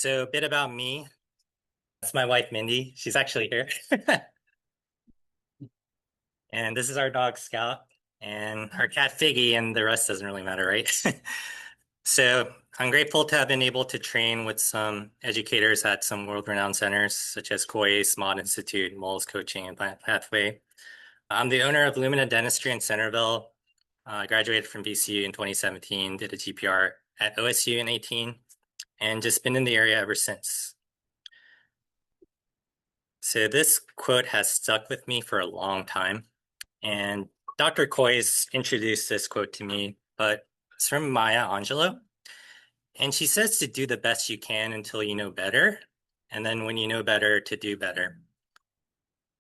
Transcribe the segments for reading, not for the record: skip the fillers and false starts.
So a bit about me. That's my wife, Mindy. She's actually here. And this is our dog, Scout, and our cat, Figgy, and the rest doesn't really matter, right? So I'm grateful to have been able to train with some educators at some world-renowned centers, such as Koi, Smod Institute, Moles Coaching, and Pathway. I'm the owner of Lumina Dentistry in Centerville. I graduated from VCU in 2017, did a GPR at OSU in 18, and just been in the area ever since. So this quote has stuck with me for a long time. And Dr. Coy's introduced this quote to me, but it's from Maya Angelou. And she says to do the best you can until you know better. And then when you know better, to do better.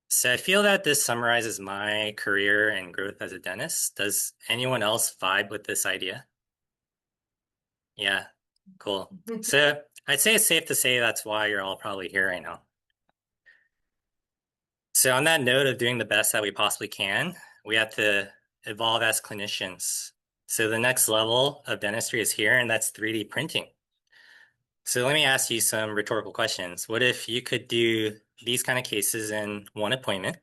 So I feel that this summarizes my career and growth as a dentist. Does anyone else vibe with this idea? Yeah, cool. So I'd say it's safe to say that's why you're all probably here right now. So on that note of doing the best that we possibly can, we have to evolve as clinicians. So the next level of dentistry is here, and that's 3D printing. So let me ask you some rhetorical questions. What if you could do these kind of cases in one appointment?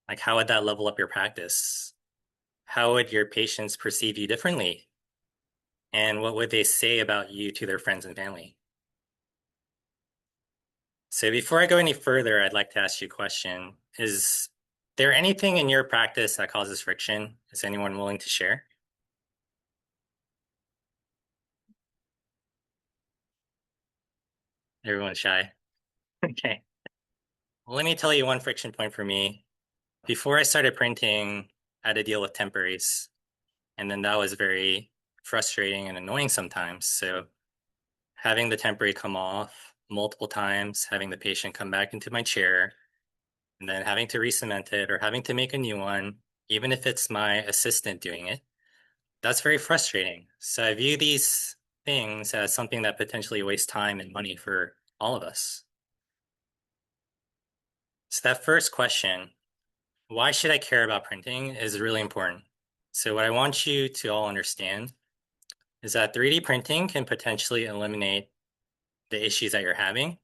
Like, how would that level up your practice? How would your patients perceive you differently? And what would they say about you to their friends and family? So before I go any further, I'd like to ask you a question. Is there anything in your practice that causes friction? Is anyone willing to share? Everyone's shy. Okay. Well, let me tell you one friction point for me. Before I started printing, I had to deal with temporaries. And then that was very frustrating and annoying sometimes. So having the temporary come off multiple times, having the patient come back into my chair, and then having to re-cement it or having to make a new one, even if it's my assistant doing it, that's very frustrating. So I view these things as something that potentially wastes time and money for all of us. So that first question, why should I care about printing, is really important. So what I want you to all understand is that 3D printing can potentially eliminate the issues that you're having,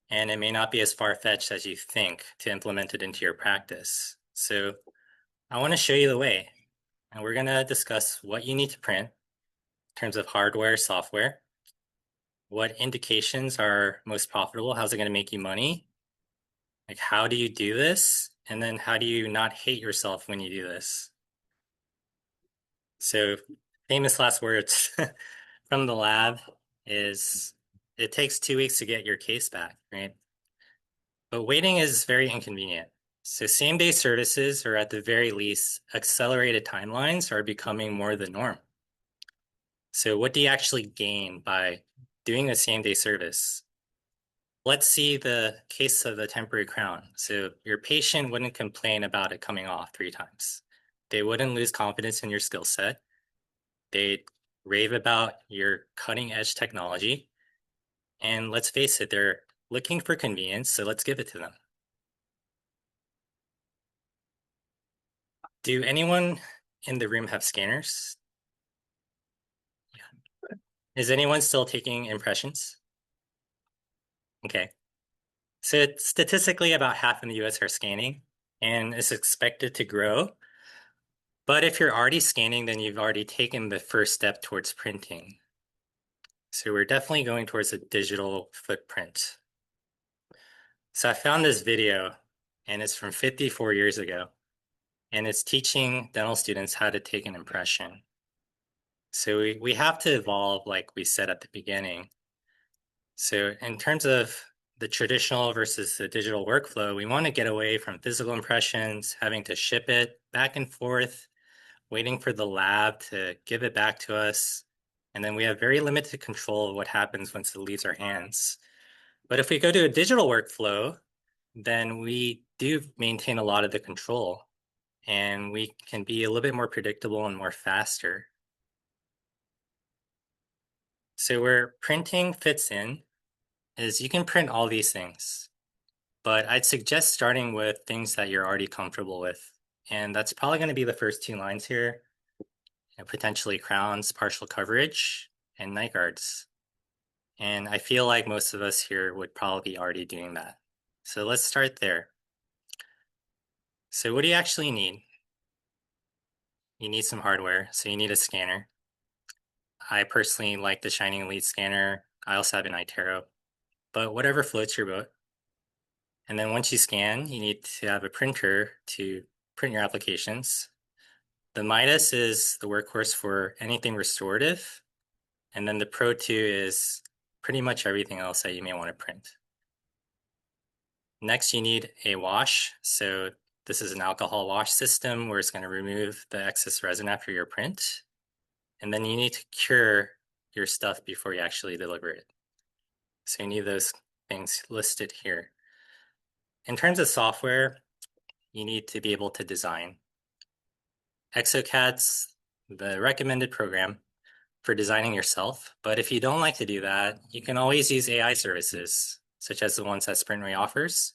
and it may not be as far-fetched as you think to implement it into your practice. So I want to show you the way, and we're going to discuss what you need to print in terms of hardware, software, what indications are most profitable, how's it going to make you money, like how do you do this, and then how do you not hate yourself when you do this. So famous last words from the lab is it takes 2 weeks to get your case back, right? But waiting is very inconvenient. So same day services, or at the very least, accelerated timelines are becoming more the norm. So what do you actually gain by doing a same day service? Let's see the case of the temporary crown. So your patient wouldn't complain about it coming off 3 times. They wouldn't lose confidence in your skill set. They'd rave about your cutting edge technology. And let's face it, they're looking for convenience, so let's give it to them. Do anyone in the room have scanners? Yeah. Is anyone still taking impressions? Okay. So statistically, about half in the US are scanning, and it's expected to grow. But if you're already scanning, then you've already taken the first step towards printing. So we're definitely going towards a digital footprint. So I found this video, and it's from 54 years ago, and it's teaching dental students how to take an impression. So we have to evolve, like we said at the beginning. So in terms of the traditional versus the digital workflow, we want to get away from physical impressions, having to ship it back and forth, waiting for the lab to give it back to us. And then we have very limited control of what happens once it leaves our hands. But if we go to a digital workflow, then we do maintain a lot of the control, and we can be a little bit more predictable and more faster. So where printing fits in is you can print all these things, but I'd suggest starting with things that you're already comfortable with. And that's probably going to be the first 2 lines here, potentially crowns, partial coverage, and night guards. And I feel like most of us here would probably be already doing that. So let's start there. So what do you actually need? You need some hardware, so you need a scanner. I personally like the Shining Elite scanner. I also have an iTero, but whatever floats your boat. And then once you scan, you need to have a printer to print your applications. The Midas is the workhorse for anything restorative. And then the Pro 2 is pretty much everything else that you may want to print. Next, you need a wash. So this is an alcohol wash system where it's going to remove the excess resin after your print. And then you need to cure your stuff before you actually deliver it. So you need those things listed here. In terms of software, you need to be able to design. Exocad's the recommended program for designing yourself, but if you don't like to do that, you can always use AI services, such as the ones that SprintRay offers.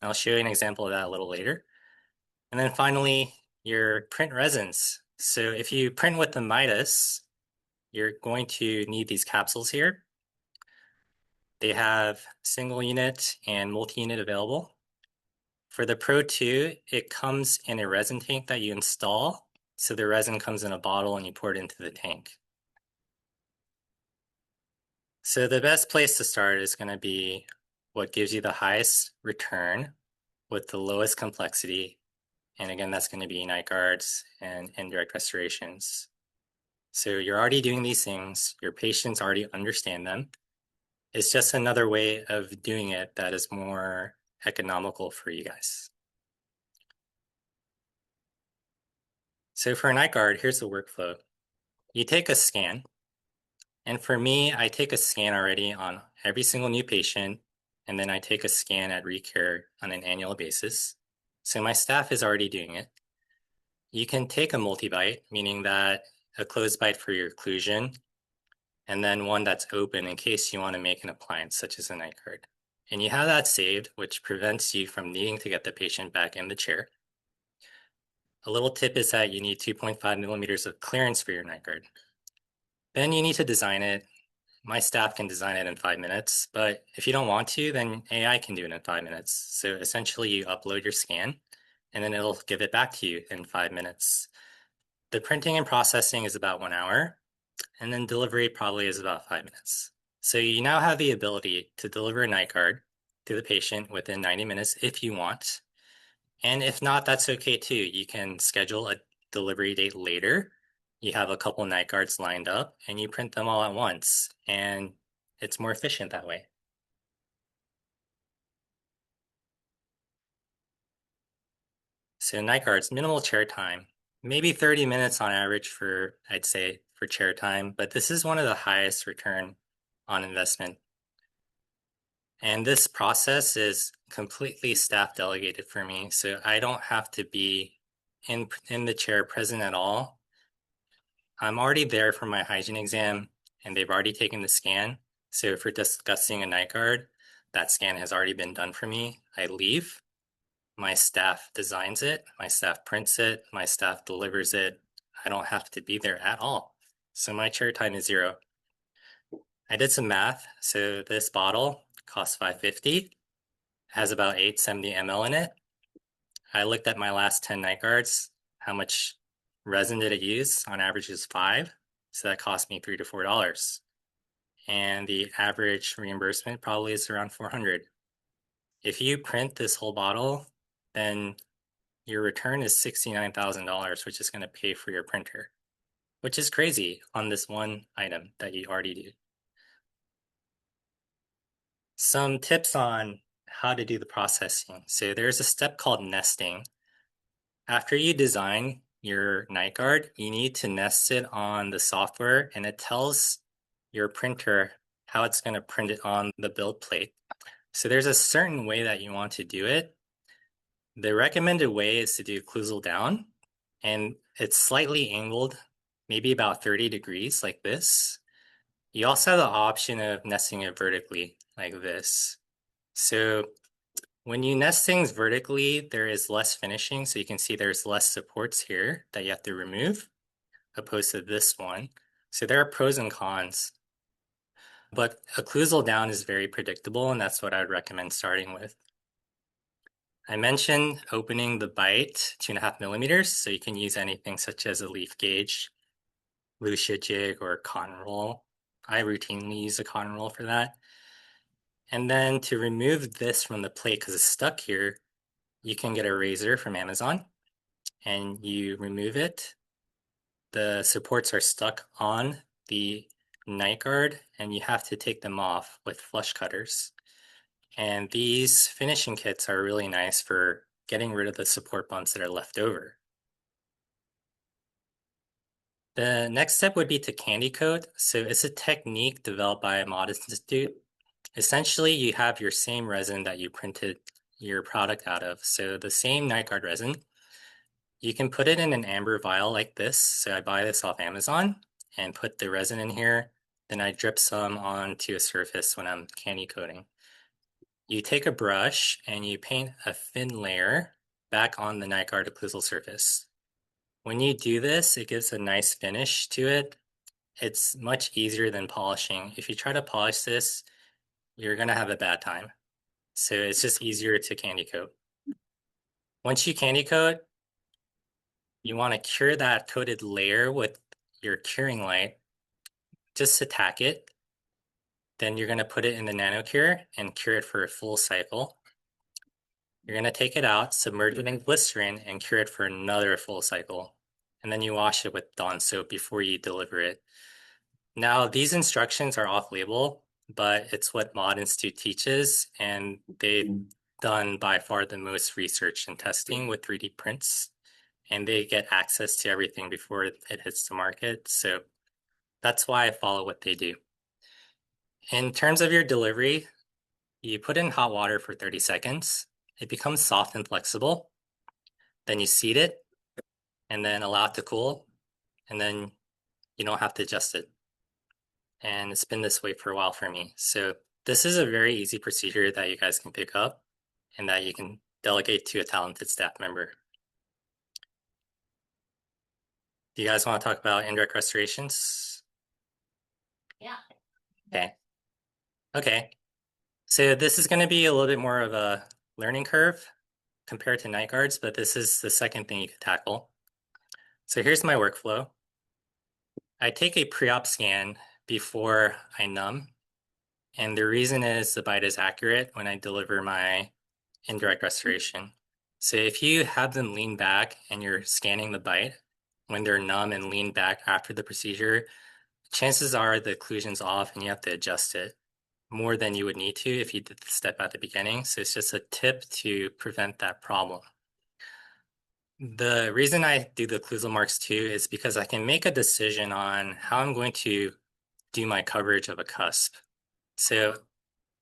I'll show you an example of that a little later. And then finally, your print resins. So if you print with the Midas, you're going to need these capsules here. They have single unit and multi-unit available. For the Pro 2, it comes in a resin tank that you install. So the resin comes in a bottle and you pour it into the tank. So the best place to start is going to be what gives you the highest return with the lowest complexity. And again, that's going to be night guards and indirect restorations. So you're already doing these things. Your patients already understand them. It's just another way of doing it that is more economical for you guys. So for a night guard, here's the workflow. You take a scan. And for me, I take a scan already on every single new patient, and then I take a scan at recare on an annual basis. So my staff is already doing it. You can take a multi-bite, meaning that a closed bite for your occlusion, and then one that's open in case you want to make an appliance, such as a night guard. And you have that saved, which prevents you from needing to get the patient back in the chair. A little tip is that you need 2.5 millimeters of clearance for your night guard. Then you need to design it. My staff can design it in 5 minutes, but if you don't want to, then AI can do it in 5 minutes. So essentially you upload your scan and then it'll give it back to you in 5 minutes. The printing and processing is about 1 hour, and then delivery probably is about 5 minutes. So you now have the ability to deliver a night guard to the patient within 90 minutes if you want. And if not, that's okay too. You can schedule a delivery date later. You have a couple night guards lined up and you print them all at once, and it's more efficient that way. So night guards, minimal chair time, maybe 30 minutes on average for, I'd say, for chair time, but this is one of the highest return on investment. And this process is completely staff delegated for me, so I don't have to be in the chair present at all. I'm already there for my hygiene exam, and they've already taken the scan. So if we're discussing a night guard, that scan has already been done for me. I leave. My staff designs it. My staff prints it. My staff delivers it. I don't have to be there at all. So my chair time is 0. I did some math. So this bottle costs $5.50, has about 870 ml in it. I looked at my last 10 night guards. How much resin did it use? On average is 5. So that cost me $3 to $4. And the average reimbursement probably is around 400. If you print this whole bottle, then your return is $69,000, which is going to pay for your printer, which is crazy on this one item that you already do. Some tips on how to do the processing. So there's a step called nesting. After you design your night guard, you need to nest it on the software, and it tells your printer how it's going to print it on the build plate. So there's a certain way that you want to do it. The recommended way is to do occlusal down, and it's slightly angled, maybe about 30 degrees like this. You also have the option of nesting it vertically like this. So when you nest things vertically, there is less finishing. So you can see there's less supports here that you have to remove, opposed to this one. So there are pros and cons. But occlusal down is very predictable, and that's what I would recommend starting with. I mentioned opening the bite 2.5 millimeters, so you can use anything such as a leaf gauge, Lucia jig, or cotton roll. I routinely use a cotton roll for that. And then to remove this from the plate, because it's stuck here, you can get a razor from Amazon and you remove it. The supports are stuck on the night guard and you have to take them off with flush cutters. And these finishing kits are really nice for getting rid of the support bumps that are left over. The next step would be to candy coat. So it's a technique developed by a Mod Institute. Essentially, you have your same resin that you printed your product out of. So the same night guard resin, you can put it in an amber vial like this. So I buy this off Amazon and put the resin in here. Then I drip some onto a surface when I'm candy coating. You take a brush and you paint a thin layer back on the night guard occlusal surface. When you do this, it gives a nice finish to it. It's much easier than polishing. If you try to polish this, you're going to have a bad time. So it's just easier to candy coat. Once you candy coat, you want to cure that coated layer with your curing light. Just to tack it. Then you're going to put it in the nano cure and cure it for a full cycle. You're going to take it out, submerge it in glycerin, and cure it for another full cycle. And then you wash it with Dawn soap before you deliver it. Now, these instructions are off-label, but it's what Mod Institute teaches, and they've done by far the most research and testing with 3D prints, and they get access to everything before it hits the market. So that's why I follow what they do. In terms of your delivery, you put in hot water for 30 seconds. It becomes soft and flexible. Then you seat it and then allow it to cool. And then you don't have to adjust it. And it's been this way for a while for me. So this is a very easy procedure that you guys can pick up and that you can delegate to a talented staff member. Do you guys want to talk about indirect restorations? Yeah. Okay. Okay. So this is going to be a little bit more of a learning curve compared to night guards, but this is the second thing you could tackle. So here's my workflow. I take a pre-op scan before I numb, and the reason is the bite is accurate when I deliver my indirect restoration. So if you have them lean back and you're scanning the bite when they're numb and lean back after the procedure, chances are the occlusion's off and you have to adjust it more than you would need to if you did the step at the beginning. So it's just a tip to prevent that problem. The reason I do the occlusal marks too is because I can make a decision on how I'm going to do my coverage of a cusp. So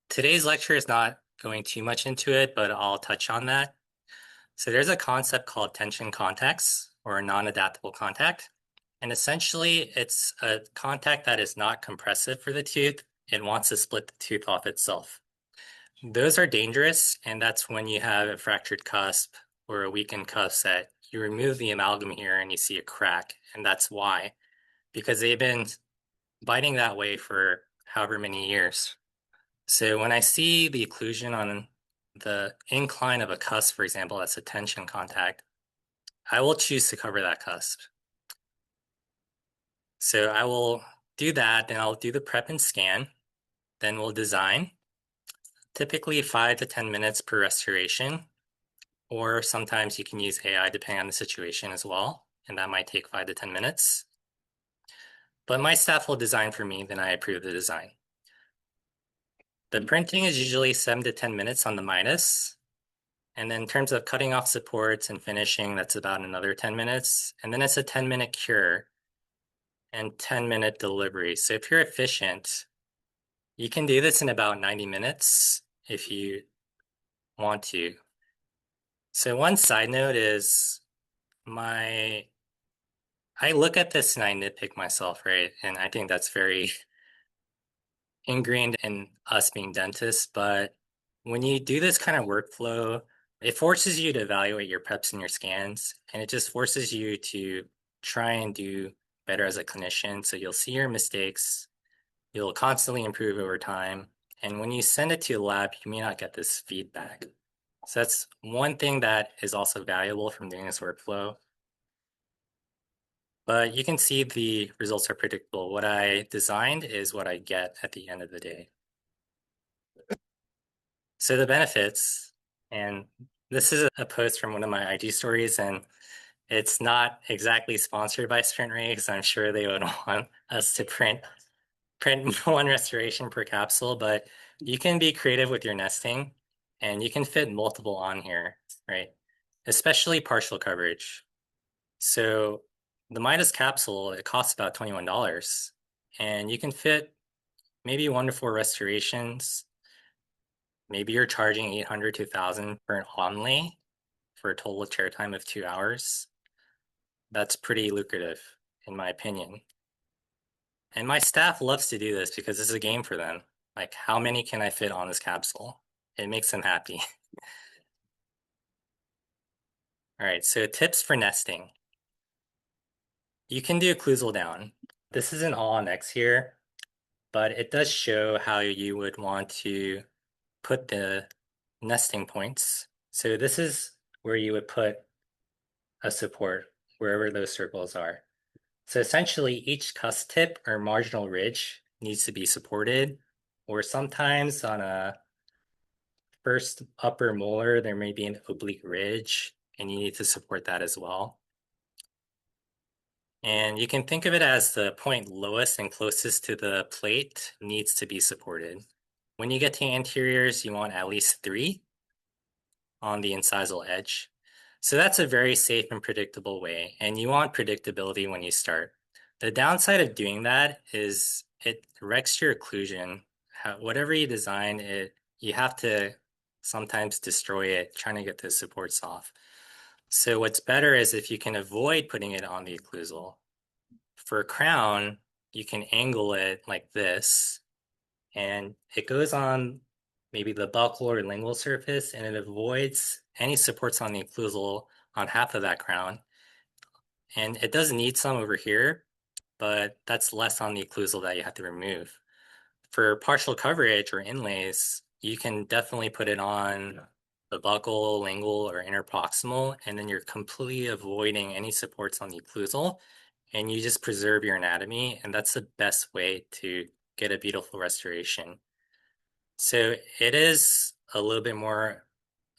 today's lecture is not going too much into it, but I'll touch on that. So there's a concept called tension contacts or a non-adaptable contact. And essentially it's a contact that is not compressive for the tooth. It wants to split the tooth off itself. Those are dangerous, and that's when you have a fractured cusp or a weakened cusp that you remove the amalgam here and you see a crack. And that's why, because they've been biting that way for however many years. So when I see the occlusion on the incline of a cusp, for example, that's a tension contact, I will choose to cover that cusp. So I will do that, then I'll do the prep and scan, then we'll design, typically 5 to 10 minutes per restoration, or sometimes you can use AI depending on the situation as well, and that might take 5 to 10 minutes. But my staff will design for me, then I approve the design. The printing is usually 7 to 10 minutes on the Midas. And then in terms of cutting off supports and finishing, that's about another 10 minutes. And then it's a 10-minute cure and 10-minute delivery. So if you're efficient, you can do this in about 90 minutes if you want to. So one side note is I look at this and I nitpick myself, right? And I think that's very ingrained in us being dentists. But when you do this kind of workflow, it forces you to evaluate your preps and your scans, and it just forces you to try and do better as a clinician. So you'll see your mistakes, You'll constantly improve over time. And when you send it to a lab, you may not get this feedback. So that's one thing that is also valuable from doing this workflow. But you can see the results are predictable. What I designed is what I get at the end of the day. So the benefits, and this is a post from one of my IG stories, and it's not exactly sponsored by Sprint Ray because I'm sure they would want us to print one restoration per capsule, but you can be creative with your nesting and you can fit multiple on here, right? Especially partial coverage. So the Midas capsule, it costs about $21 and you can fit maybe 1 to 4 restorations. Maybe you're charging 800 to 1,000 for an onlay for a total chair time of 2 hours. That's pretty lucrative, in my opinion. And my staff loves to do this because it's a game for them. Like, how many can I fit on this capsule? It makes them happy. All right, so tips for nesting. You can do occlusal down. This isn't all on X here, but it does show how you would want to put the nesting points. So this is where you would put a support, wherever those circles are. So essentially, each cusp tip or marginal ridge needs to be supported, or sometimes on a first upper molar, there may be an oblique ridge, and you need to support that as well. And you can think of it as the point lowest and closest to the plate needs to be supported. When you get to anteriors, you want at least 3 on the incisal edge. So that's a very safe and predictable way, and you want predictability when you start. The downside of doing that is it wrecks your occlusion. Whatever you design, you have to sometimes destroy it trying to get the supports off. So what's better is if you can avoid putting it on the occlusal. For a crown, you can angle it like this, and it goes on maybe the buccal or lingual surface, and it avoids any supports on the occlusal on half of that crown. And it does need some over here, but that's less on the occlusal that you have to remove. For partial coverage or inlays, you can definitely put it on the buccal, lingual, or interproximal, and then you're completely avoiding any supports on the occlusal, and you just preserve your anatomy, and that's the best way to get a beautiful restoration. So it is a little bit more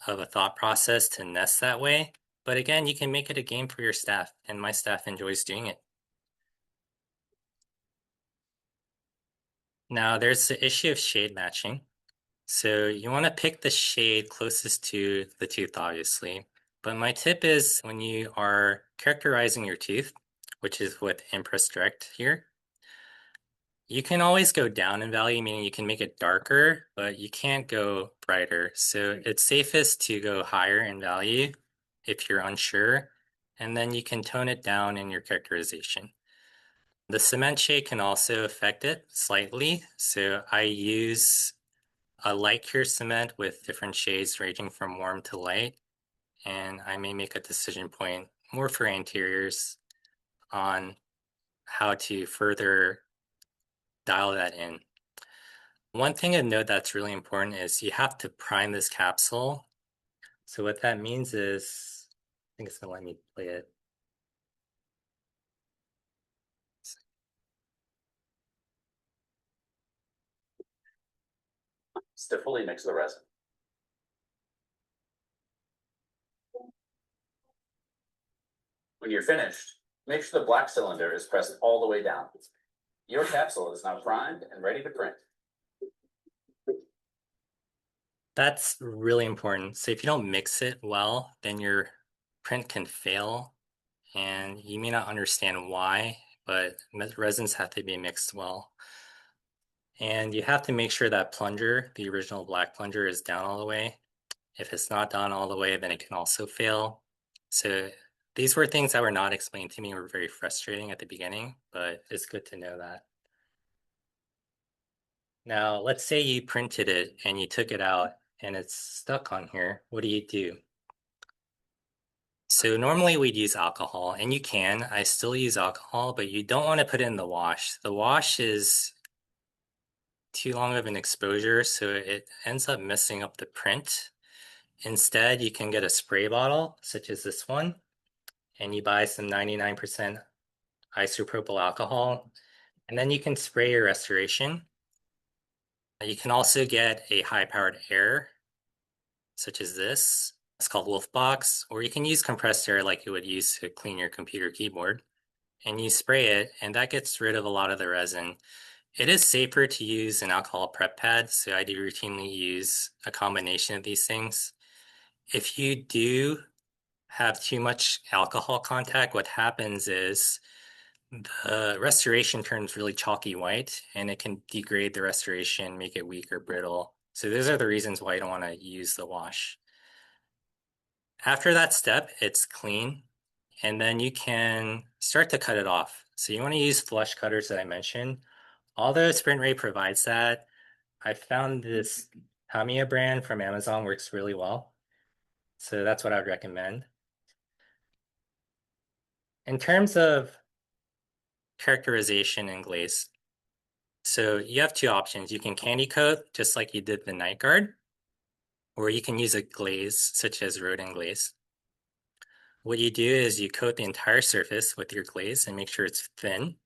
of a thought process to nest that way, but again, you can make it a game for your staff, and my staff enjoys doing it. Now, there's the issue of shade matching. So you want to pick the shade closest to the tooth, obviously. But my tip is when you are characterizing your tooth, which is with Impress Direct here, you can always go down in value, meaning you can make it darker, but you can't go brighter. So it's safest to go higher in value if you're unsure, and then you can tone it down in your characterization. The cement shade can also affect it slightly. So I use a light cure cement with different shades ranging from warm to light, and I may make a decision point more for anteriors on how to further dial that in. One thing to note that's really important is you have to prime this capsule. So what that means is, I think it's gonna let me play it. Is to fully mix the resin. When you're finished, make sure the black cylinder is pressed all the way down. Your capsule is now primed and ready to print. That's really important. So if you don't mix it well, then your print can fail, and you may not understand why, but resins have to be mixed well. And you have to make sure that plunger, the original black plunger, is down all the way. If it's not down all the way, then it can also fail. So these were things that were not explained to me, were very frustrating at the beginning, but it's good to know that. Now, let's say you printed it and you took it out and it's stuck on here. What do you do? So normally we'd use alcohol, and you can. I still use alcohol, but you don't want to put it in the wash. The wash is too long of an exposure, so it ends up messing up the print. Instead, you can get a spray bottle, such as this one, and you buy some 99% isopropyl alcohol, and then you can spray your restoration. You can also get a high-powered air, such as this. It's called Wolfbox, or you can use compressed air like you would use to clean your computer keyboard. And you spray it, and that gets rid of a lot of the resin. It is safer to use an alcohol prep pad, so I do routinely use a combination of these things. If you do have too much alcohol contact, what happens is the restoration turns really chalky white, and it can degrade the restoration, make it weak or brittle. So those are the reasons why you don't want to use the wash. After that step, it's clean, and then you can start to cut it off. So you want to use flush cutters that I mentioned. Although Sprint Ray provides that, I found this Tamiya brand from Amazon works really well. So that's what I would recommend. In terms of characterization and glaze, so you have two options. You can candy coat, just like you did the night guard, or you can use a glaze, such as Rodin glaze. What you do is you coat the entire surface with your glaze and make sure it's thin.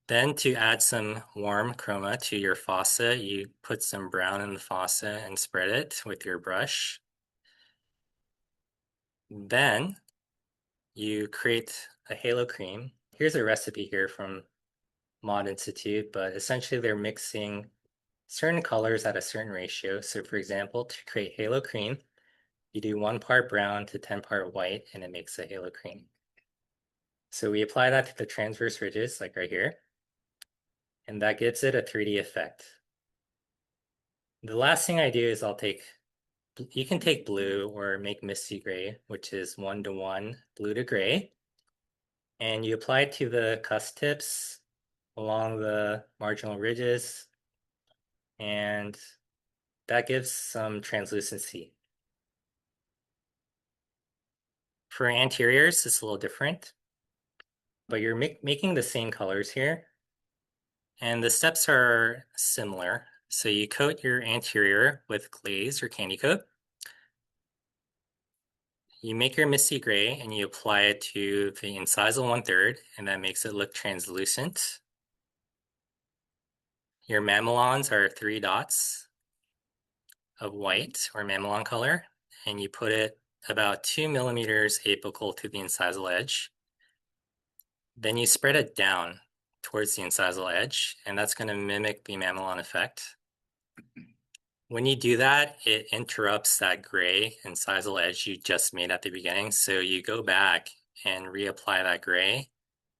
Then to add some warm chroma to your faucet, you put some brown in the faucet and spread it with your brush. Then you create a halo cream. Here's a recipe here from Mod Institute, but essentially they're mixing certain colors at a certain ratio. So for example, to create halo cream, you do 1 part brown to 10 part white, and it makes a halo cream. So we apply that to the transverse ridges, like right here, and that gives it a 3D effect. The last thing I do is you can take blue or make misty gray, which is 1:1 blue to gray, and you apply it to the cusp tips along the marginal ridges, and that gives some translucency. For anteriors, it's a little different, but you're making the same colors here, and the steps are similar. So you coat your anterior with glaze or candy coat. You make your misty gray and you apply it to the incisal 1/3, and that makes it look translucent. Your mamelons are 3 dots of white or mamelon color, and you put it about 2 millimeters apical to the incisal edge. Then you spread it down towards the incisal edge, and that's going to mimic the mamelon effect. When you do that, it interrupts that gray incisal edge you just made at the beginning. So you go back and reapply that gray,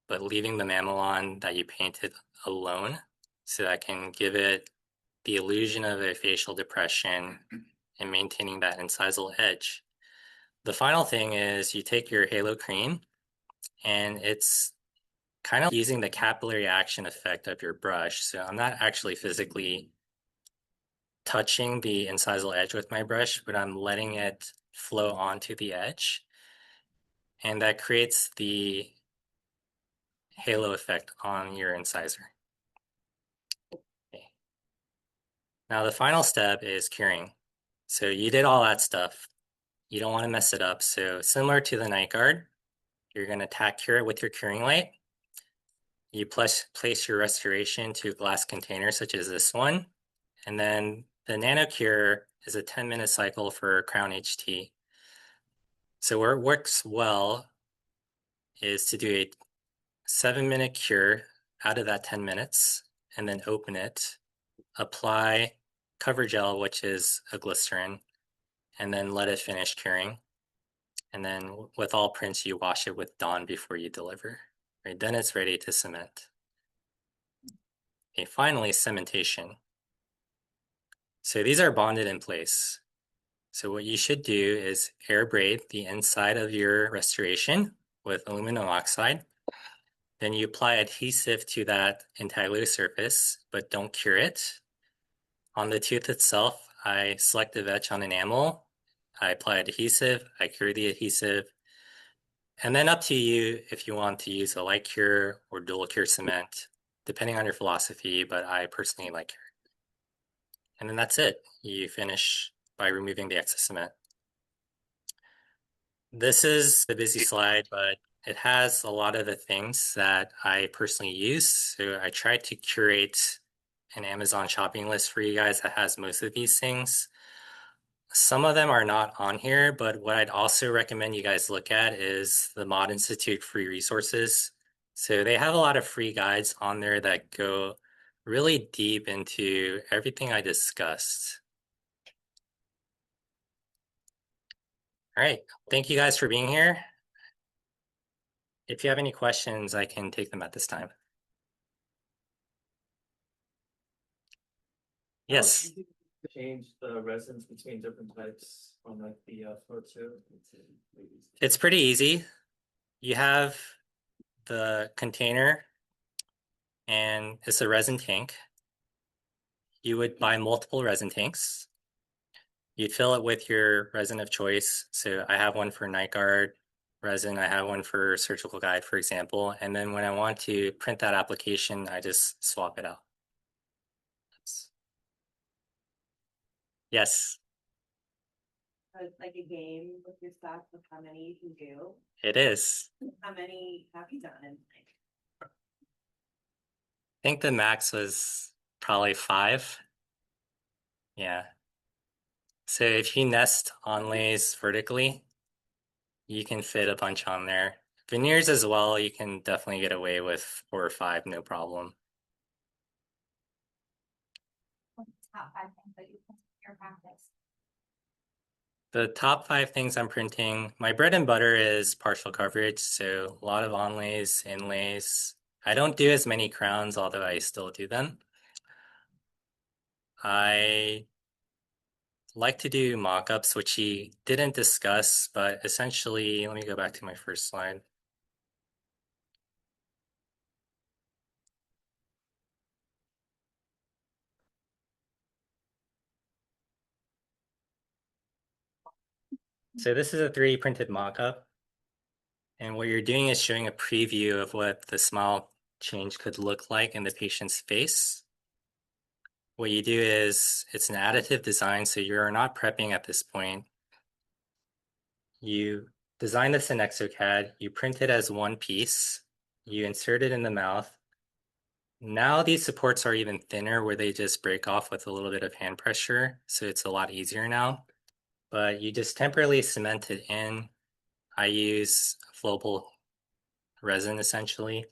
but leaving the mamelon that you painted alone, so that can give it the illusion of a facial depression and maintaining that incisal edge. The final thing is you take your halo cream, and it's kind of using the capillary action effect of your brush. So I'm not actually physically touching the incisal edge with my brush, but I'm letting it flow onto the edge. And that creates the halo effect on your incisor. Okay. Now the final step is curing. So you did all that stuff. You don't want to mess it up. So similar to the night guard, you're going to tack cure it with your curing light. You place your restoration to a glass container such as this one. And then the nano cure is a 10-minute cycle for Crown HT. So where it works well is to do a 7-minute cure out of that 10 minutes, and then open it, apply cover gel, which is a glycerin, and then let it finish curing. And then with all prints, you wash it with Dawn before you deliver. Right, then it's ready to cement. Okay, finally, cementation. So these are bonded in place. So what you should do is air braid the inside of your restoration with aluminum oxide. Then you apply adhesive to that intaglio surface, but don't cure it. On the tooth itself, I selective etch on enamel. I apply adhesive, I cure the adhesive. And then up to you if you want to use a light cure or dual cure cement. depending on your philosophy, but I personally like hair. And then that's it. You finish by removing the excess cement. This is the busy slide, but it has a lot of the things that I personally use. So I tried to curate an Amazon shopping list for you guys that has most of these things. Some of them are not on here, but what I'd also recommend you guys look at is the Mod Institute free resources. So they have a lot of free guides on there that go really deep into everything I discussed. All right, thank you guys for being here. If you have any questions, I can take them at this time. Yes. Change the resins between different types on like the floor too. It's pretty easy. You have the container and it's a resin tank. You would buy multiple resin tanks. You'd fill it with your resin of choice. So I have one for night guard resin. I have one for surgical guide, for example. And then when I want to print that application, I just swap it out. Yes, It's like a game with your stuff of how many you can do. it is. How many have you done in like? I think the max was probably 5. Yeah. So if you nest onlays vertically, you can fit a bunch on there. Veneers as well, you can definitely get away with 4 or 5, no problem. Top 5 things that you put in your practice. The top 5 things I'm printing, my bread and butter is partial coverage, so a lot of onlays, inlays. I don't do as many crowns, although I still do them. I like to do mock-ups, which he didn't discuss, but essentially, let me go back to my first slide. So this is a 3D printed mock-up. And what you're doing is showing a preview of what the smile change could look like in the patient's face. What you do is it's an additive design, so you're not prepping at this point. You design this in exocad, you print it as one piece, you insert it in the mouth. Now these supports are even thinner where they just break off with a little bit of hand pressure, so it's a lot easier now. But you just temporarily cement it in. I use flowable resin essentially,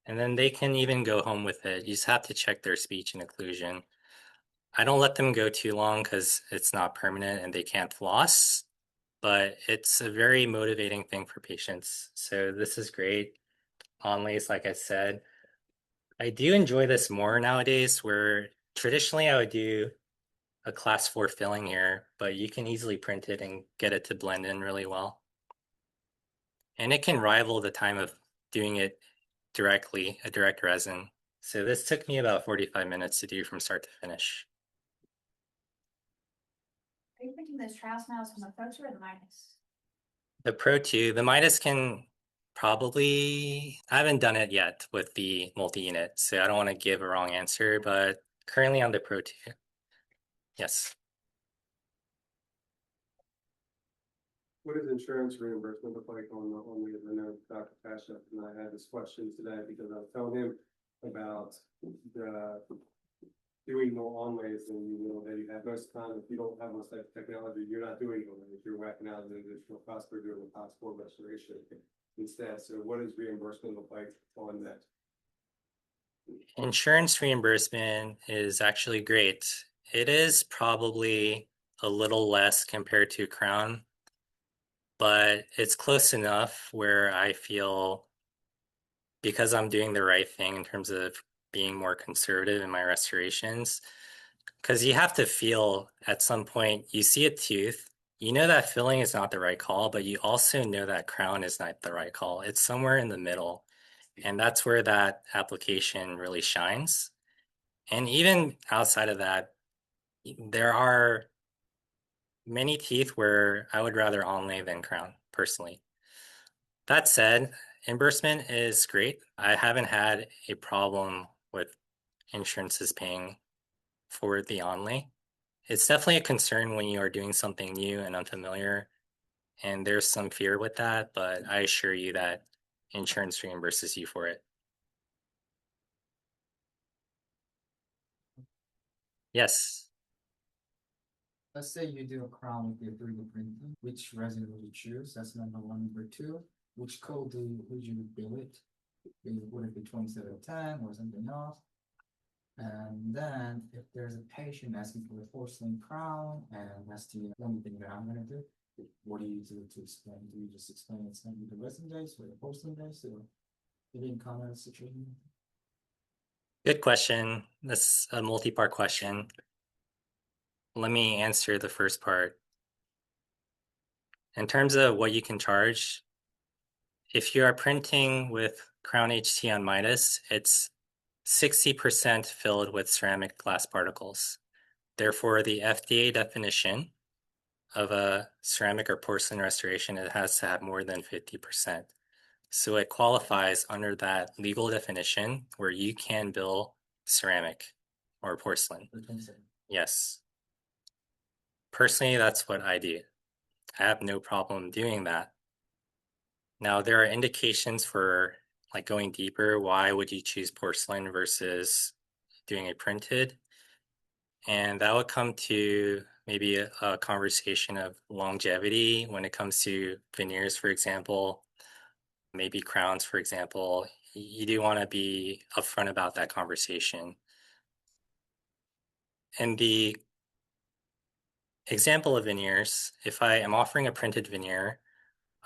and then they can even go home with it. You just have to check their speech and occlusion. I don't let them go too long because it's not permanent and they can't floss, but it's a very motivating thing for patients. So this is great. Onlays, like I said, I do enjoy this more nowadays where traditionally I would do a class 4 filling here, but you can easily print it and get it to blend in really well. And it can rival the time of doing it directly, a direct resin. So this took me about 45 minutes to do from start to finish. Are you printing those trial smiles from the Pro 2 or the Midas? The Pro 2, the Midas can probably, I haven't done it yet with the multi-unit, so I don't want to give a wrong answer, but currently on the Pro 2. Yes. What does insurance reimbursement look like on the, I know Dr. Pasha and I had this question today because I was telling him about the doing more onlays and you know that you have most of the time, if you don't have much type of technology, you're not doing onlays, you're whacking out an additional cost for doing the class 4 restoration instead. So what does reimbursement look like on that? Insurance reimbursement is actually great. It is probably a little less compared to Crown, but it's close enough where I feel because I'm doing the right thing in terms of being more conservative in my restorations, because you have to feel at some point, you see a tooth, you know that filling is not the right call, but you also know that crown is not the right call. It's somewhere in the middle. And that's where that application really shines. And even outside of that, there are many teeth where I would rather onlay than crown, personally. That said, reimbursement is great. I haven't had a problem what insurance is paying for the onlay. It's definitely a concern when you are doing something new and unfamiliar, and there's some fear with that, but I assure you that insurance reimburses you for it. Yes. Let's say you do a crown with your 3D printing, which resin would you choose? That's number one. Number two, which code would you bill it? Would it be 2710 or something else? And then if there's a patient asking for a porcelain crown and that's the only thing that I'm gonna do, what do you do to explain? Do you just explain it's gonna be the resin base or the porcelain base, or you didn't comment on the situation? Good question. That's a multi-part question. Let me answer the first part. In terms of what you can charge, if you are printing with Crown HT on Midas, it's 60% filled with ceramic glass particles. Therefore, the FDA definition of a ceramic or porcelain restoration, it has to have more than 50%. So it qualifies under that legal definition where you can bill ceramic or porcelain. Yes. Personally, that's what I do. I have no problem doing that. Now, there are indications for like going deeper. Why would you choose porcelain versus doing a printed? And that would come to maybe a conversation of longevity when it comes to veneers, for example, maybe crowns, for example. You do want to be upfront about that conversation. And the example of veneers, if I am offering a printed veneer,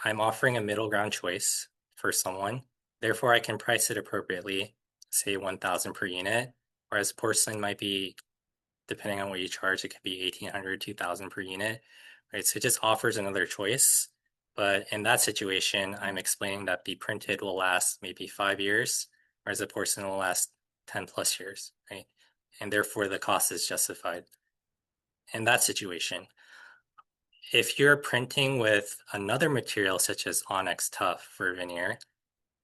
I'm offering a middle ground choice for someone. Therefore, I can price it appropriately, say 1,000 per unit, whereas porcelain might be, depending on what you charge, it could be 1,800, 2,000 per unit, right? So it just offers another choice. But in that situation, I'm explaining that the printed will last maybe 5 years, whereas the porcelain will last 10 plus years, right? And therefore the cost is justified. In that situation, if you're printing with another material such as Onyx Tough for veneer,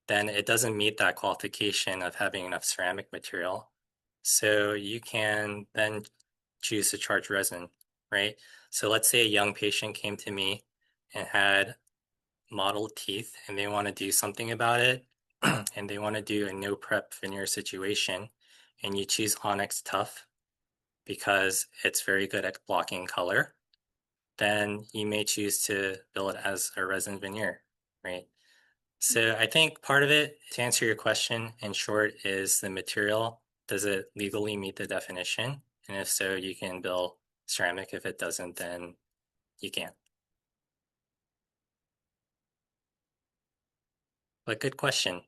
then it doesn't meet that qualification of having enough ceramic material. So you can then choose to charge resin, right? So let's say a young patient came to me and had mottled teeth and they want to do something about it and they want to do a no prep veneer situation, and you choose Onyx Tough because it's very good at blocking color, then you may choose to bill it as a resin veneer, right? So I think part of it, to answer your question in short, is the material. Does it legally meet the definition? And if so, you can bill ceramic. If it doesn't, then you can't. But good question.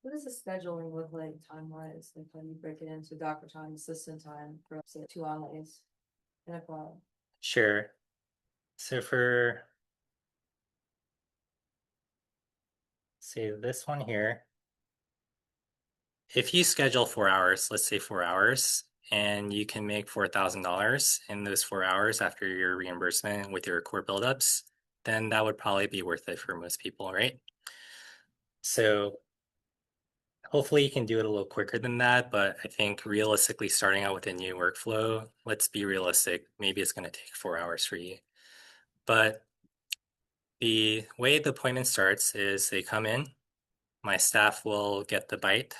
What does the scheduling look like time-wise, like when you break it into doctor time, assistant time, for say 2 onlays in a cloud? Sure. So for, say this one here, if you schedule 4 hours, let's say 4 hours, and you can make $4,000 in those 4 hours after your reimbursement with your core buildups, then that would probably be worth it for most people, right? So hopefully you can do it a little quicker than that, but I think realistically starting out with a new workflow, let's be realistic, maybe it's going to take 4 hours for you. But the way the appointment starts is they come in, my staff will get the bite.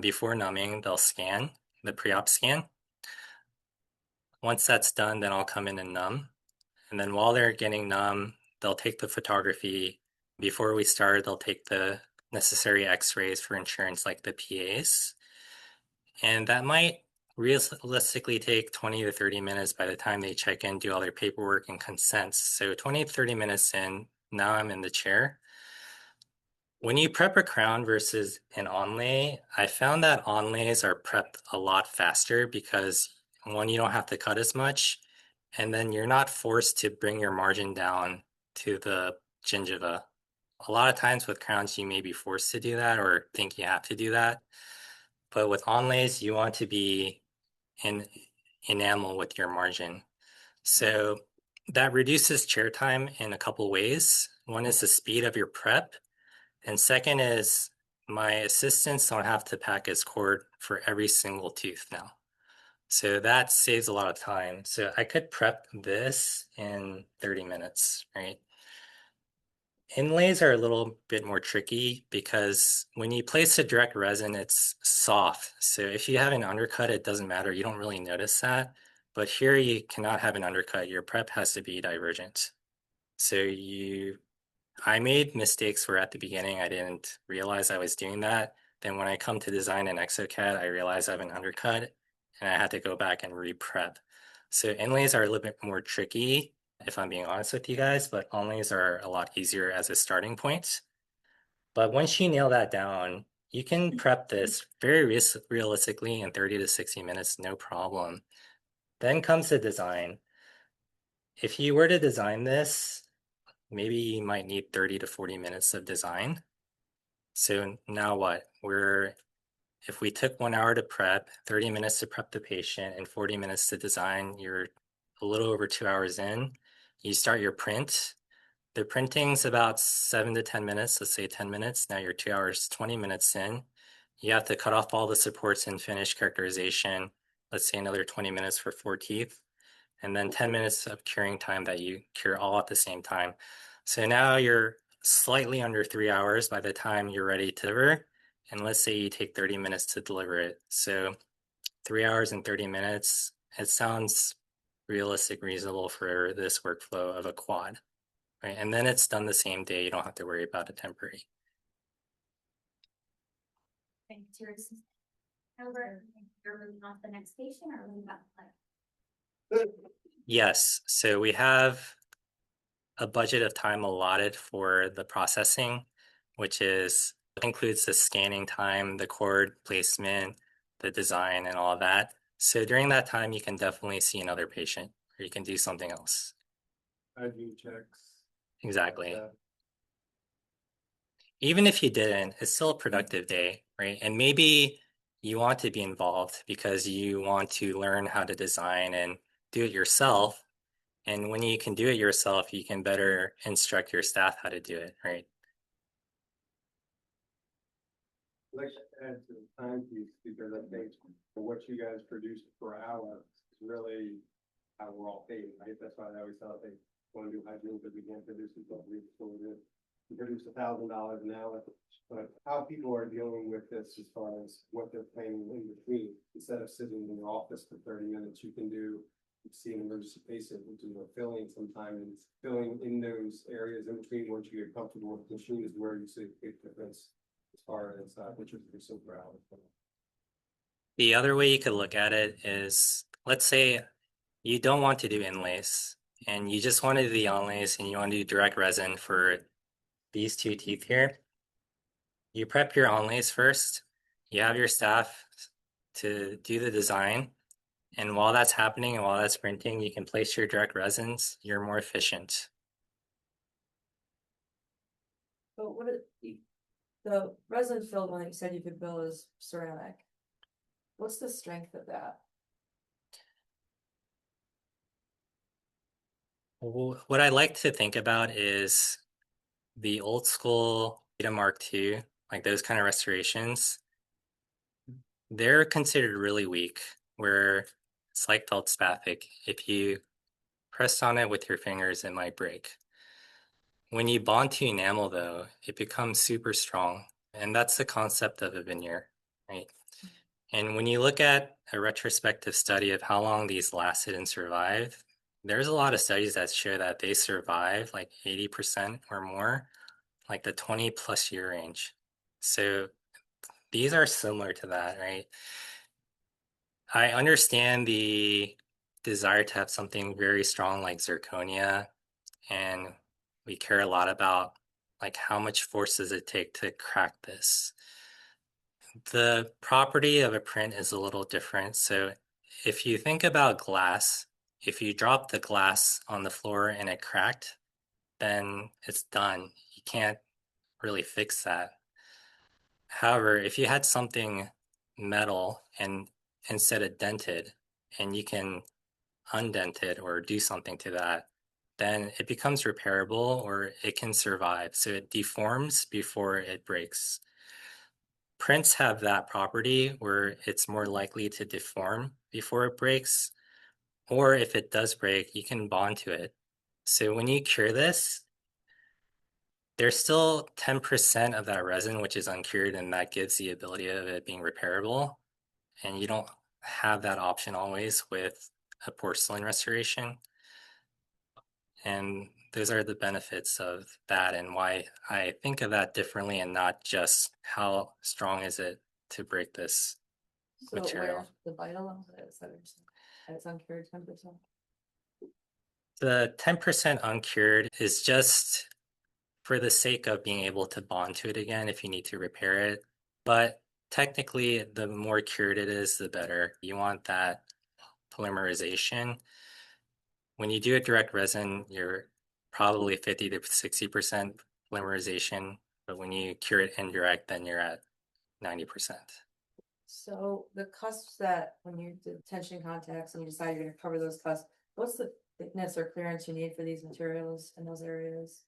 Before numbing, they'll scan, the pre-op scan. Once that's done, then I'll come in and numb. And then while they're getting numb, they'll take the photography. Before we start, they'll take the necessary x-rays for insurance, like the PAs. And that might realistically take 20 to 30 minutes by the time they check in, do all their paperwork and consents. So 20 to 30 minutes in, now I'm in the chair. When you prep a crown versus an onlay, I found that onlays are prepped a lot faster because one, you don't have to cut as much, and then you're not forced to bring your margin down to the gingiva. A lot of times with crowns, you may be forced to do that or think you have to do that. But with onlays, you want to be in enamel with your margin. So that reduces chair time in a couple ways. One is the speed of your prep. And second is my assistants don't have to pack his cord for every single tooth now. So that saves a lot of time. So I could prep this in 30 minutes, right? Inlays are a little bit more tricky because when you place a direct resin, it's soft. So if you have an undercut, it doesn't matter. You don't really notice that. But here you cannot have an undercut. Your prep has to be divergent. So I made mistakes where at the beginning I didn't realize I was doing that. Then when I come to design an exocad, I realized I have an undercut and I had to go back and re-prep. So inlays are a little bit more tricky, if I'm being honest with you guys, but onlays are a lot easier as a starting point. But once you nail that down, you can prep this very realistically in 30 to 60 minutes, no problem. Then comes the design. If you were to design this, maybe you might need 30 to 40 minutes of design. So now what? If we took 1 hour to prep, 30 minutes to prep the patient, and 40 minutes to design, you're a little over 2 hours in. You start your print. The printing's about 7 to 10 minutes, let's say 10 minutes. Now you're 2 hours, 20 minutes in. You have to cut off all the supports and finish characterization. Let's say another 20 minutes for 4 teeth. And then 10 minutes of curing time that you cure all at the same time. So now you're slightly under 3 hours by the time you're ready to deliver. And let's say you take 30 minutes to deliver it. So 3 hours and 30 minutes, it sounds realistic, reasonable for this workflow of a quad, right? And then it's done the same day. You don't have to worry about a temporary. Over, you're moving off the next patient or moving up like? Yes, so we have a budget of time allotted for the processing, which includes the scanning time, the cord placement, the design, and all of that. So during that time, you can definitely see another patient, or you can do something else. Hygiene checks. Exactly. like that. Even if you didn't, it's still a productive day, right? And maybe you want to be involved because you want to learn how to design and do it yourself. And when you can do it yourself, you can better instruct your staff how to do it, right? I'd like to add to the timepiece because I think what you guys produce per hour is really how we're all paid, right? That's why I always tell they want to do hygiene because we can't produce it, but we produce $1,000 an hour. But how people are dealing with this as far as what they're planning in between, instead of sitting in your office for 30 minutes, you can see an emergency patient, do a filling sometime, and filling in those areas in between once you get comfortable with the machine is where you see a big difference as far as what you're producing per hour. The other way you could look at it is, let's say you don't want to do inlays and you just want to do the onlays and you want to do direct resin for these 2 teeth here. You prep your onlays first. You have your staff to do the design. And while that's happening and while that's printing, you can place your direct resins. You're more efficient. But the resin filled one that you said you could bill as ceramic. What's the strength of that? What I like to think about is the old school Beta Mark II, like those kind of restorations. They're considered really weak, where it's like feldspathic. If you press on it with your fingers, it might break. When you bond to enamel, though, it becomes super strong. And that's the concept of a veneer, right? And when you look at a retrospective study of how long these lasted and survived, there's a lot of studies that show that they survive like 80% or more, like the 20+ year range. So these are similar to that, right? I understand the desire to have something very strong like zirconia, and we care a lot about like how much force does it take to crack this. The property of a print is a little different. So if you think about glass, if you drop the glass on the floor and it cracked, then it's done. You can't really fix that. However, if you had something metal and instead of dented, and you can undent it or do something to that, then it becomes repairable or it can survive. So it deforms before it breaks. prints have that property where it's more likely to deform before it breaks, or if it does break, you can bond to it. So when you cure this, there's still 10% of that resin which is uncured, and that gives the ability of it being repairable. And you don't have that option always with a porcelain restoration. And those are the benefits of that and why I think of that differently and not just how strong is it to break this So material. where's the vital of it, is that what you're saying? And it's uncured 10%? The 10% uncured is just for the sake of being able to bond to it again if you need to repair it. But technically, the more cured it is, the better. You want that polymerization. When you do a direct resin, you're probably 50 to 60% polymerization, but when you cure it indirect, then you're at 90%. So the cusps that, when you do tension contacts and you decide you're gonna cover those cusps, what's the thickness or clearance you need for these materials in those areas?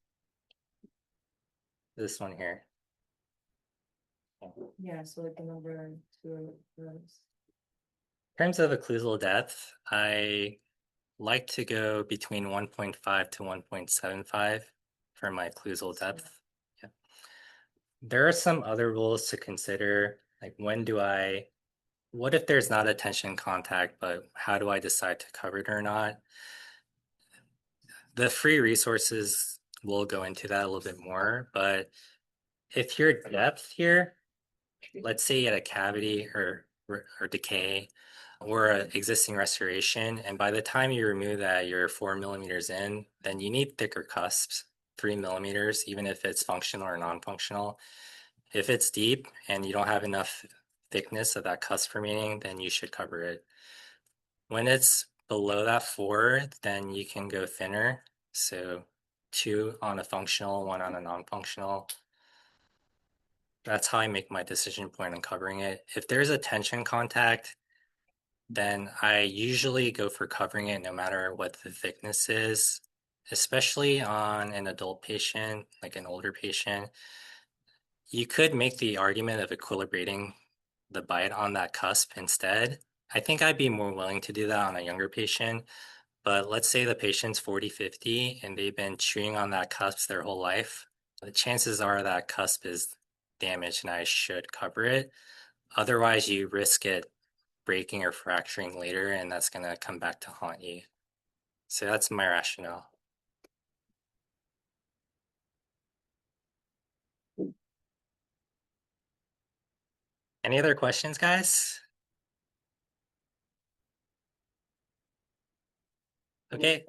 This one here. Yeah, so like the number two rows. In terms of occlusal depth, I like to go between 1.5 to 1.75 for my occlusal depth. Yeah. There are some other rules to consider, like what if there's not a tension contact, but how do I decide to cover it or not? The free resources will go into that a little bit more, but if your depth here, let's say you had a cavity or decay or an existing restoration, and by the time you remove that, you're 4 millimeters in, then you need thicker cusps, 3 millimeters, even if it's functional or non-functional. If it's deep and you don't have enough thickness of that cusp remaining, then you should cover it. When it's below that 4, then you can go thinner. So 2 on a functional, 1 on a non-functional. That's how I make my decision point on covering it. If there's a tension contact, then I usually go for covering it no matter what the thickness is, especially on an adult patient, like an older patient. You could make the argument of equilibrating the bite on that cusp instead. I think I'd be more willing to do that on a younger patient, but let's say the patient's 40, 50, and they've been chewing on that cusp their whole life. The chances are that cusp is damaged and I should cover it. Otherwise, you risk it breaking or fracturing later, and that's going to come back to haunt you. So that's my rationale. Any other questions, guys? Okay.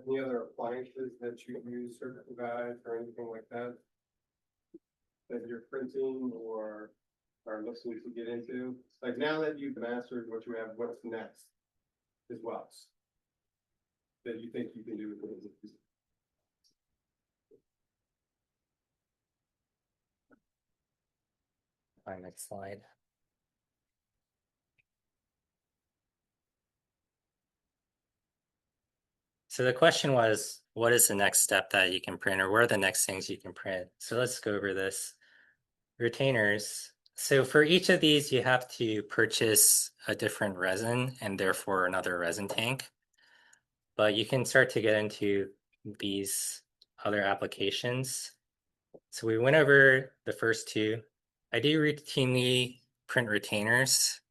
Any other appliances that you use or provide or anything like that? That you're printing or are looking to get into? Like now that you've mastered what you have, what's next as well? That you think you can do with it? My next slide. So the question was, what is the next step that you can print, or what are the next things you can print? So let's go over this. Retainers. So for each of these, you have to purchase a different resin and therefore another resin tank. But you can start to get into these other applications. So we went over the first two. I do routinely print retainers.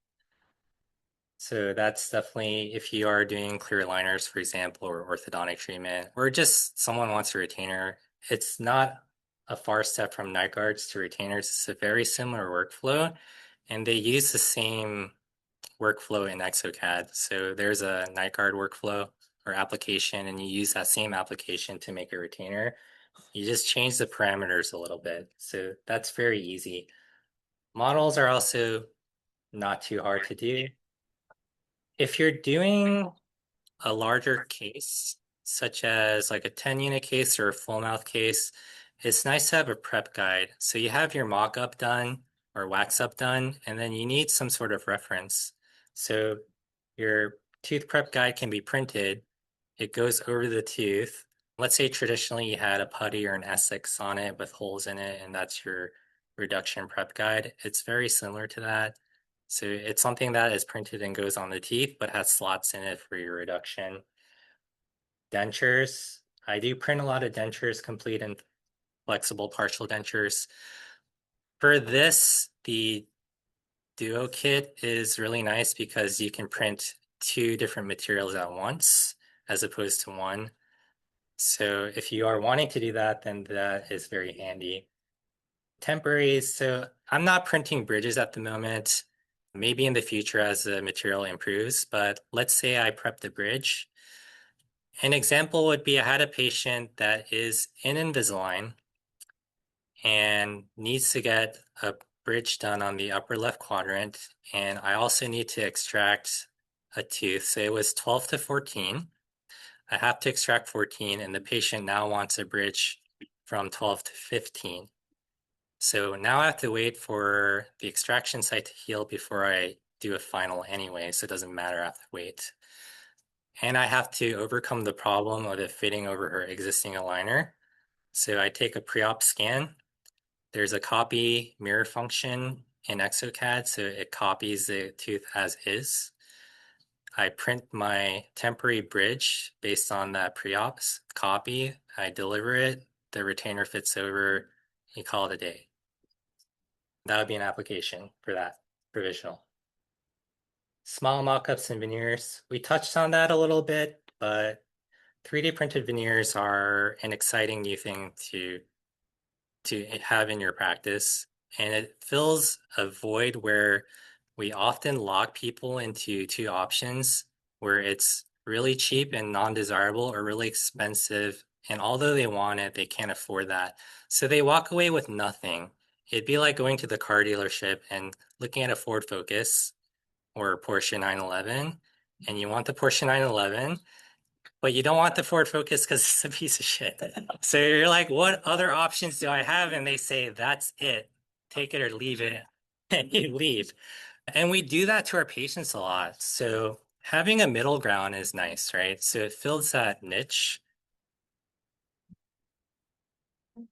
So that's definitely if you are doing clear aligners, for example, or orthodontic treatment, or just someone wants a retainer. It's not a far step from night guards to retainers. It's a very similar workflow, and they use the same workflow in exocad. So there's a night guard workflow or application, and you use that same application to make a retainer. You just change the parameters a little bit. So that's very easy. Models are also not too hard to do. If you're doing a larger case, such as like a 10 unit case or a full mouth case, it's nice to have a prep guide. So you have your mock up done or wax up done, and then you need some sort of reference. So your tooth prep guide can be printed. It goes over the tooth. Let's say traditionally you had a putty or an Essex on it with holes in it, and that's your reduction prep guide. It's very similar to that. So it's something that is printed and goes on the teeth, but has slots in it for your reduction. Dentures. I do print a lot of dentures, complete and flexible partial dentures. For this, the Duo kit is really nice because you can print 2 different materials at once as opposed to one. So if you are wanting to do that, then that is very handy. Temporaries, so I'm not printing bridges at the moment, maybe in the future as the material improves, but let's say I prep the bridge. An example would be I had a patient that is in Invisalign and needs to get a bridge done on the upper left quadrant, and I also need to extract a tooth. So it was 12 to 14. I have to extract 14, and the patient now wants a bridge from 12 to 15. So now I have to wait for the extraction site to heal before I do a final anyway, so it doesn't matter, I have to wait. And I have to overcome the problem of it fitting over her existing aligner. So I take a pre-op scan. There's a copy mirror function in exocad, so it copies the tooth as is. I print my temporary bridge based on that pre-ops copy. I deliver it, the retainer fits over, you call it a day. That would be an application for that provisional. Small mock-ups and veneers. We touched on that a little bit, but 3D printed veneers are an exciting new thing to have in your practice. And it fills a void where we often lock people into 2 options where it's really cheap and non-desirable or really expensive. And although they want it, they can't afford that. So they walk away with nothing. It'd be like going to the car dealership and looking at a Ford Focus or a Porsche 911, and you want the Porsche 911, but you don't want the Ford Focus because it's a piece of shit. So you're like, what other options do I have? And they say, that's it. Take it or leave it. And you leave. And we do that to our patients a lot. So having a middle ground is nice, right? So it fills that niche.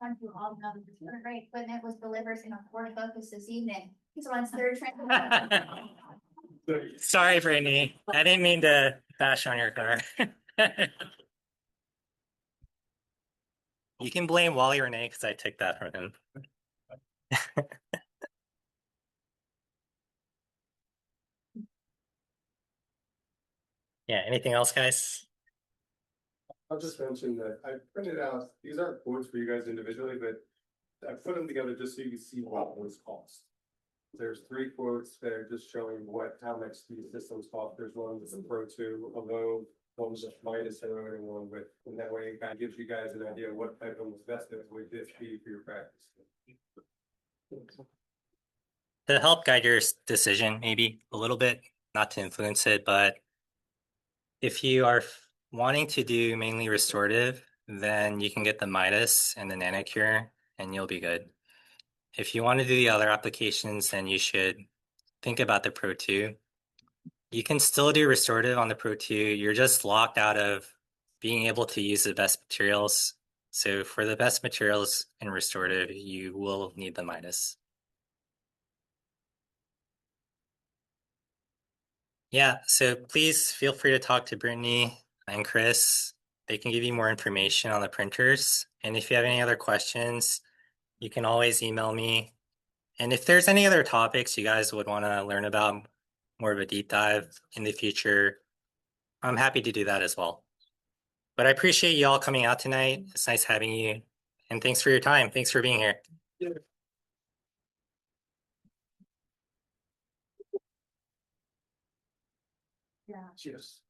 Want you all know that your great equipment was delivered in a Ford Focus this evening. He's on third train. Sorry, Brittany. I didn't mean to bash on your car. You can blame Wally Renee because I took that from him. Yeah, anything else, guys? I'll just mention that I printed out, these aren't quotes for you guys individually, but I put them together just so you can see what those cost. There's 3 quotes that are just showing how much these systems cost. There's one with a Pro 2, a low, one with a minus zero, and one with, and that way it kind of gives you guys an idea of what type of investment would this be for your practice. To help guide your decision, maybe a little bit, not to influence it, but if you are wanting to do mainly restorative, then you can get the Midas and the Nanocure, and you'll be good. If you want to do the other applications, then you should think about the Pro 2. You can still do restorative on the Pro 2. You're just locked out of being able to use the best materials. So for the best materials in restorative, you will need the Midas. Yeah, so please feel free to talk to Brittany and Chris. They can give you more information on the printers. And if you have any other questions, you can always email me. And if there's any other topics you guys would want to learn about, more of a deep dive in the future, I'm happy to do that as well. But I appreciate you all coming out tonight. It's nice having you. And thanks for your time. Thanks for being here. Yeah. Cheers.